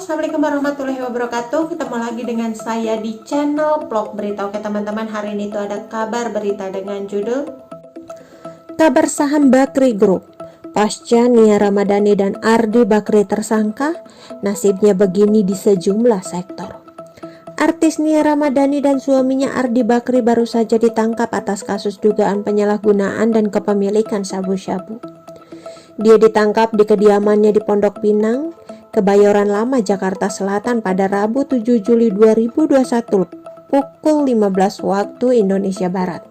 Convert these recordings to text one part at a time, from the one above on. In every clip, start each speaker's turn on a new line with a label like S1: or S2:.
S1: Assalamualaikum warahmatullahi wabarakatuh. Ketemu lagi dengan saya di channel vlog berita. Oke teman-teman, hari ini tuh ada kabar berita dengan judul Kabar saham Bakri Group. Pasca Nia Ramadhani dan Ardi Bakri tersangka, nasibnya begini di sejumlah sektor. Artis Nia Ramadhani dan suaminya Ardi Bakri baru saja ditangkap atas kasus dugaan penyalahgunaan dan kepemilikan sabu-sabu. Dia ditangkap di kediamannya di Pondok Pinang, Kebayoran Lama, Jakarta Selatan pada Rabu 7 Juli 2021 pukul 15 waktu Indonesia Barat.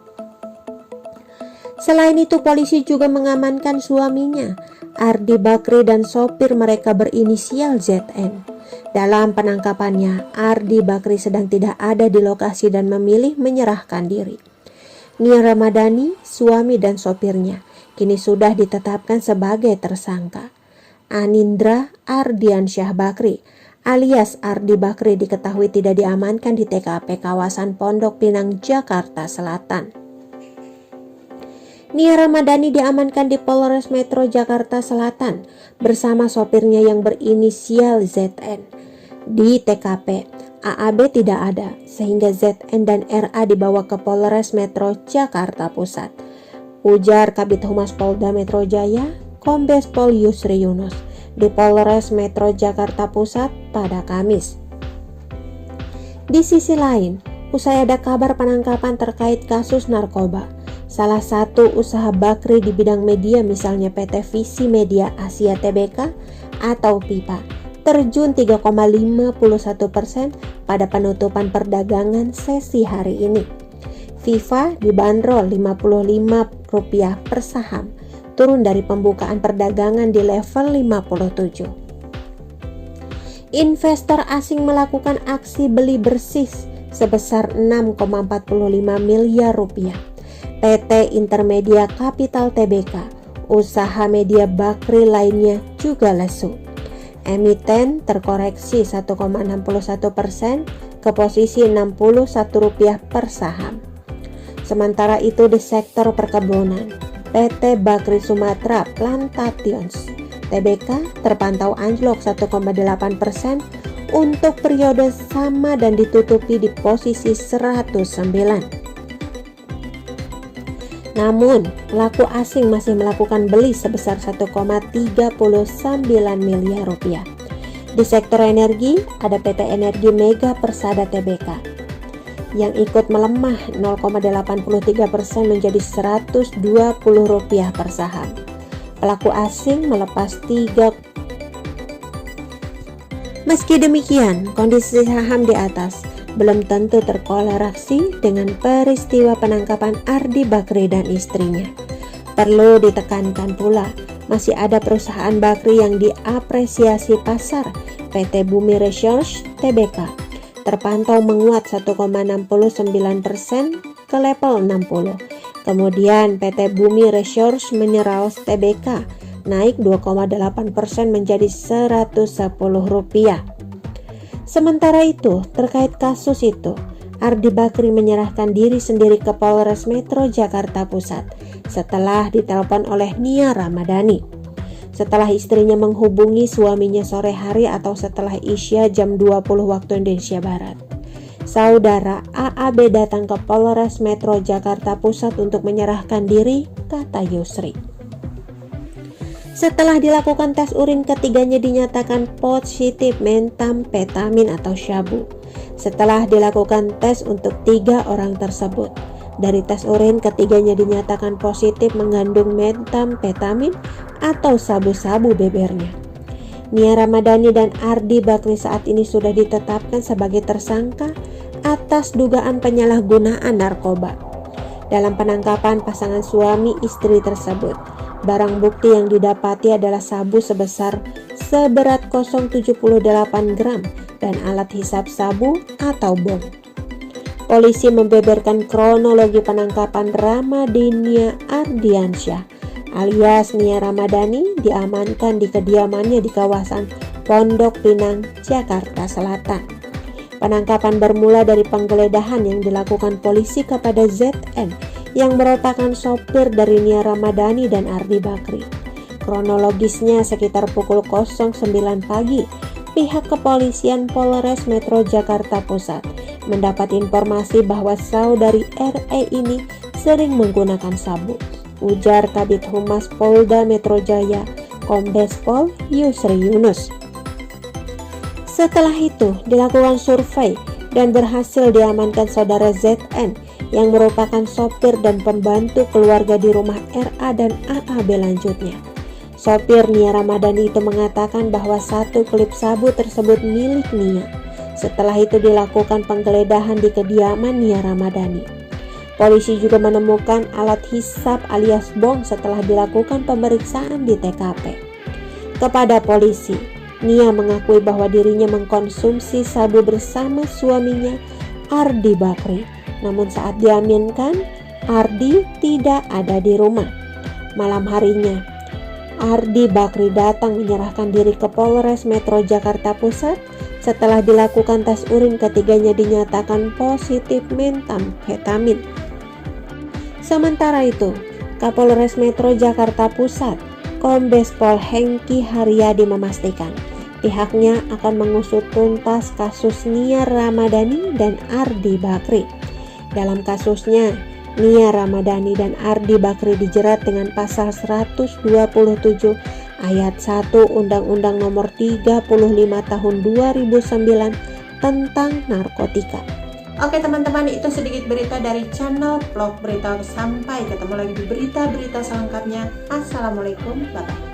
S1: Selain itu, polisi juga mengamankan suaminya, Ardi Bakri, dan sopir mereka berinisial ZN. Dalam penangkapannya, Ardi Bakri sedang tidak ada di lokasi dan memilih menyerahkan diri. Nia Ramadhani, suami dan sopirnya, kini sudah ditetapkan sebagai tersangka. Anindra Ardiansyah Bakri alias Ardi Bakri diketahui tidak diamankan di TKP kawasan Pondok Pinang, Jakarta Selatan. Nia Ramadhani diamankan di Polres Metro Jakarta Selatan bersama sopirnya yang berinisial ZN. Di TKP, AAB tidak ada sehingga ZN dan RA dibawa ke Polres Metro Jakarta Pusat. Ujar Kabid Humas Polda Metro Jaya, Kombes Pol Yusri Yunus, di Polres Metro Jakarta Pusat pada Kamis. Di sisi lain, usai ada kabar penangkapan terkait kasus narkoba, salah satu usaha Bakri di bidang media misalnya PT Visi Media Asia Tbk atau PIPA terjun 3,51% pada penutupan perdagangan sesi hari ini. FIFA dibanderol Rp55 per saham, turun dari pembukaan perdagangan di level 57. Investor asing melakukan aksi beli bersih sebesar 6,45 miliar rupiah. PT Intermedia Capital Tbk, usaha media Bakri lainnya juga lesu. Emiten terkoreksi 1,61% ke posisi Rp61 per saham. Sementara itu di sektor perkebunan, PT Bakri Sumatera Plantations Tbk terpantau anjlok 1,8% untuk periode sama dan ditutupi di posisi 109. Namun, pelaku asing masih melakukan beli sebesar 1,39 miliar rupiah. Di sektor energi, ada PT Energi Mega Persada Tbk yang ikut melemah 0,83% menjadi Rp120 per saham. Pelaku asing melepas 3. Meski demikian, kondisi saham di atas belum tentu terkoreksi dengan peristiwa penangkapan Ardi Bakri dan istrinya. Perlu ditekankan pula, masih ada perusahaan Bakri yang diapresiasi pasar. PT Bumi Research Tbk terpantau menguat 1,69% ke level 60. Kemudian PT Bumi Research Minerals Tbk naik 2,8% menjadi Rp110. Sementara itu, terkait kasus itu, Ardi Bakri menyerahkan diri sendiri ke Polres Metro Jakarta Pusat setelah ditelepon oleh Nia Ramadhani. Setelah istrinya menghubungi suaminya sore hari atau setelah Isya jam 20 waktu Indonesia Barat. Saudara AAB datang ke Polres Metro Jakarta Pusat untuk menyerahkan diri, kata Yusri. Setelah dilakukan tes urin, ketiganya dinyatakan positif metamfetamin atau syabu. Setelah dilakukan tes untuk 3 orang tersebut, dari tes urin ketiganya dinyatakan positif mengandung metamfetamin atau sabu-sabu bebernya. Nia Ramadhani dan Ardi Bakri saat ini sudah ditetapkan sebagai tersangka atas dugaan penyalahgunaan narkoba. Dalam penangkapan pasangan suami istri tersebut, barang bukti yang didapati adalah sabu seberat 0,78 gram dan alat hisap sabu atau bong. Polisi membeberkan kronologi penangkapan Ramadhani Ardiansyah alias Nia Ramadhani diamankan di kediamannya di kawasan Pondok Pinang, Jakarta Selatan. Penangkapan bermula dari penggeledahan yang dilakukan polisi kepada ZN yang merupakan sopir dari Nia Ramadhani dan Ardi Bakri. Kronologisnya sekitar pukul 09 pagi, pihak kepolisian Polres Metro Jakarta Pusat mendapat informasi bahwa saudari RE ini sering menggunakan sabu, ujar Kabid Humas Polda Metro Jaya, Kombes Pol Yusri Yunus. Setelah itu dilakukan survei dan berhasil diamankan saudara ZN yang merupakan sopir dan pembantu keluarga di rumah RA dan AAB lanjutnya. Sopir Nia Ramadhani itu mengatakan bahwa satu klip sabu tersebut milik Nia. Setelah itu dilakukan penggeledahan di kediaman Nia Ramadhani. Polisi juga menemukan alat hisap alias bong setelah dilakukan pemeriksaan di TKP. Kepada polisi, Nia mengakui bahwa dirinya mengkonsumsi sabu bersama suaminya Ardi Bakri. Namun saat diaminkan, Ardi tidak ada di rumah. Malam harinya, Ardi Bakri datang menyerahkan diri ke Polres Metro Jakarta Pusat setelah dilakukan tes urin ketiganya dinyatakan positif metamfetamin. Sementara itu, Kapolres Metro Jakarta Pusat, Kombes Pol Hengki Haryadi memastikan pihaknya akan mengusut tuntas kasus Nia Ramadhani dan Ardi Bakri. Dalam kasusnya, Nia Ramadhani dan Ardi Bakri dijerat dengan pasal 127 ayat 1 Undang-Undang Nomor 35 Tahun 2009 tentang narkotika. Oke teman-teman, itu sedikit berita dari channel Vlog Berita. Sampai ketemu lagi di berita-berita selengkapnya. Assalamualaikum, bye-bye.